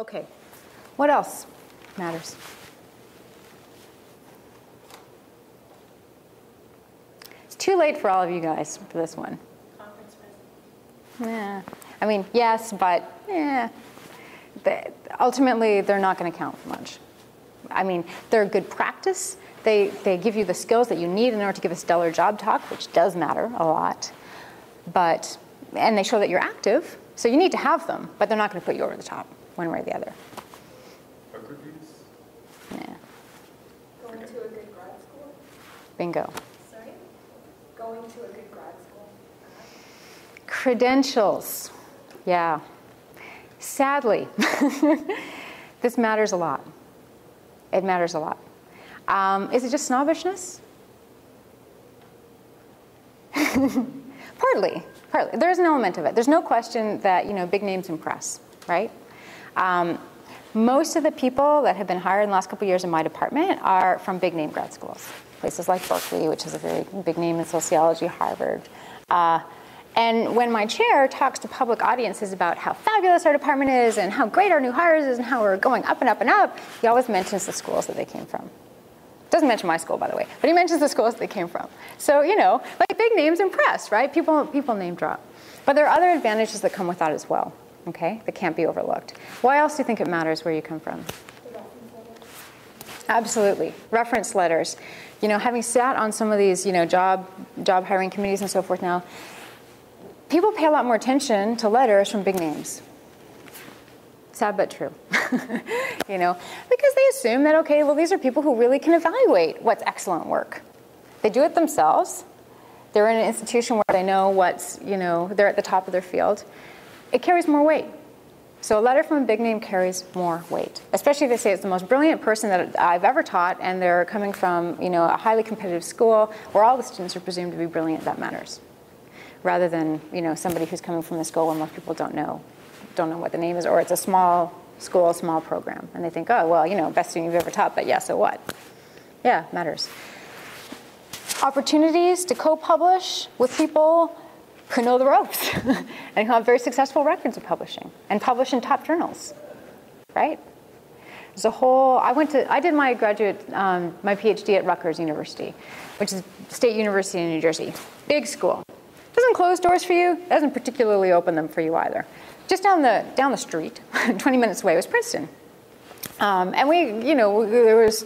Okay, what else matters? It's too late for all of you guys for this one. Conference president. Yeah, I mean, yes, but ultimately they're not going to count for much. I mean, they're good practice. They give you the skills that you need in order to give a stellar job talk, which does matter a lot. And they show that you're active, so you need to have them, but they're not going to put you over the top, one way or the other. Cookies? Yeah. Going to a good grad school? Bingo. Sorry? Going to a good grad school. Credentials. Yeah. Sadly, this matters a lot. It matters a lot. Is it just snobbishness? Partly. There's an element of it. There's no question that, big names impress, right? Most of the people that have been hired in the last couple of years in my department are from big name grad schools. Places like Berkeley, which is a very big name in sociology, Harvard. And when my chair talks to public audiences about how fabulous our department is and how great our new hires is and how we're going up and up and up, he always mentions the schools that they came from. Doesn't mention my school, by the way, but he mentions the schools they came from. So, like big names impress, right? People name drop. But there are other advantages that come with that as well, okay, that can't be overlooked. Why else do you think it matters where you come from? Absolutely. Reference letters. Having sat on some of these, job hiring committees and so forth now, people pay a lot more attention to letters from big names. Sad but true. Because they assume that, okay, well, these are people who really can evaluate what's excellent work. They do it themselves. They're in an institution where they know what's, they're at the top of their field. It carries more weight. So a letter from a big name carries more weight, especially if they say it's the most brilliant person that I've ever taught and they're coming from, a highly competitive school where all the students are presumed to be brilliant. That matters. Rather than, somebody who's coming from the school where most people don't know what the name is, or it's a small school, small program, and they think, oh, well, best student you've ever taught, but yeah, so what? Yeah, matters. Opportunities to co-publish with people who know the ropes and who have very successful records of publishing and publish in top journals, right? There's a whole, I did my graduate, my PhD at Rutgers University, which is a state university in New Jersey. Big school. Doesn't close doors for you, doesn't particularly open them for you either. Just down the street, 20 minutes away, was Princeton. And there was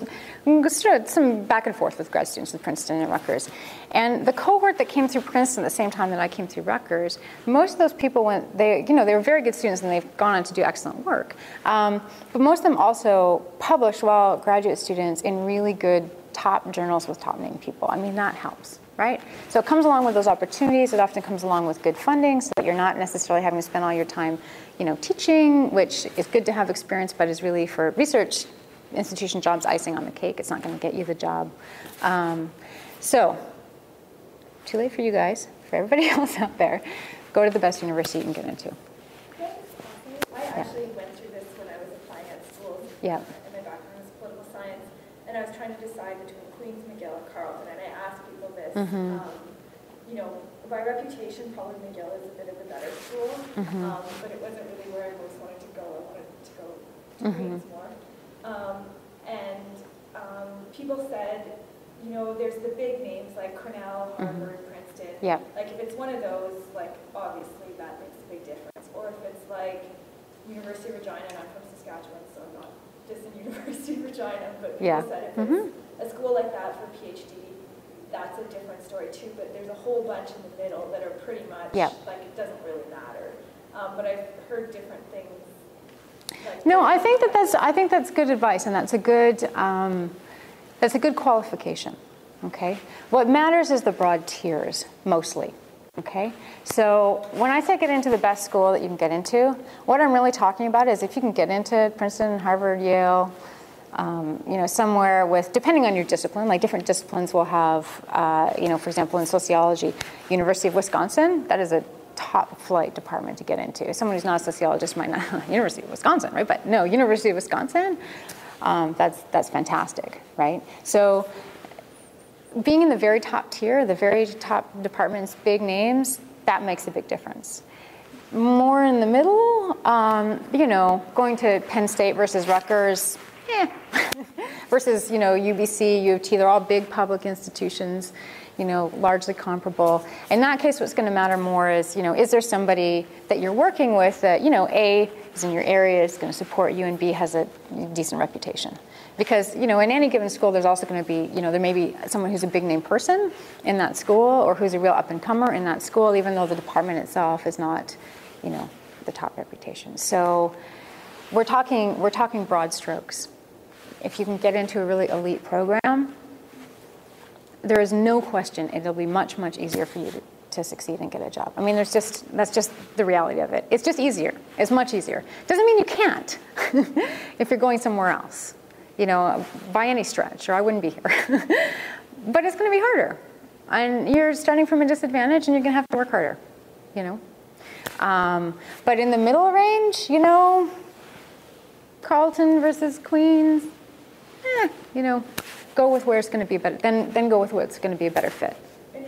some back and forth with grad students with Princeton and Rutgers. And the cohort that came through Princeton at the same time that I came through Rutgers, most of those people they were very good students and they've gone on to do excellent work. But most of them also published while graduate students in really good top journals with top name people. I mean, that helps. Right? So it comes along with those opportunities. It often comes along with good funding so that you're not necessarily having to spend all your time, teaching, which is good to have experience, but is really for research institution jobs icing on the cake. It's not going to get you the job. So, too late for you guys. For everybody else out there, go to the best university you can get into. I actually went through this when I was applying at school. Yeah. And my background is political science. And I was trying to decide between Queens, McGill, and Carleton. And I asked people this. By reputation, probably McGill is a bit of a better school. But it wasn't really where I most wanted to go. I wanted to go to Queens more. People said, there's the big names like Cornell, Harvard, Princeton. Yeah. Like if it's one of those, like obviously that makes a big difference. Or if it's like University of Regina, and I'm from Saskatchewan, so I'm not just in University of Regina, but people said if it's a school like that for a PhD, that's a different story too. But there's a whole bunch in the middle that are pretty much like it doesn't really matter. But I've heard different things. Like no, I think that's good advice, and that's a good qualification. Okay, what matters is the broad tiers mostly. Okay, so when I say get into the best school that you can get into, what I'm really talking about is if you can get into Princeton, Harvard, Yale, somewhere with, depending on your discipline, like different disciplines will have, for example, in sociology, University of Wisconsin, that is a top flight department to get into. Someone who's not a sociologist might not, University of Wisconsin, right? But no, University of Wisconsin, that's fantastic, right? So being in the very top tier, the very top departments, big names, that makes a big difference. more in the middle, you know, going to Penn State versus Rutgers, versus, you know, UBC, U of T, they're all big public institutions, you know, largely comparable. In that case, what's going to matter more is, you know, is there somebody that you're working with that, you know, A, is in your area, is going to support you, and B, has a decent reputation. Because, you know, in any given school, there's also going to be, you know, there may be someone who's a big name person in that school, or who's a real up-and-comer in that school, even though the department itself is not, you know, the top reputation. So we're talking broad strokes. If you can get into a really elite program, there is no question it'll be much, much easier for you to succeed and get a job. I mean, that's just the reality of it. It's just easier. It's much easier. Doesn't mean you can't if you're going somewhere else, you know, by any stretch, or I wouldn't be here. But it's going to be harder. And you're starting from a disadvantage, and you're going to have to work harder, you know. But in the middle range, you know, Carleton versus Queens, you know, go with where it's going to be better. Then go with what's going to be a better fit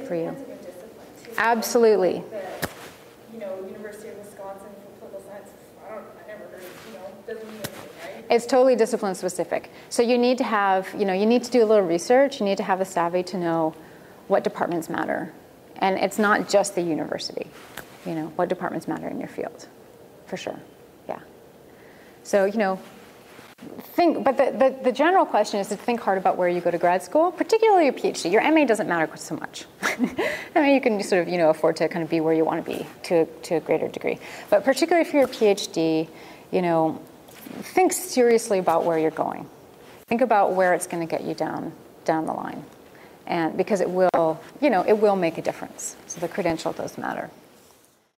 for you. And it depends on your discipline too. Absolutely. You know, University of Wisconsin for political science. I never heard. You know, doesn't mean anything, right? It's totally discipline specific. So you need to have, you know, you need to do a little research. You need to have the savvy to know what departments matter, and it's not just the university. You know, what departments matter in your field, for sure. Yeah. So, you know, but the general question is to think hard about where you go to grad school, particularly your PhD. Your MA doesn't matter so much. I mean, you can sort of, you know, afford to kind of be where you want to be to a greater degree. But particularly for your PhD, you know, think seriously about where you're going. Think about where it's going to get you down the line. And because it will, you know, it will make a difference. So the credential does matter.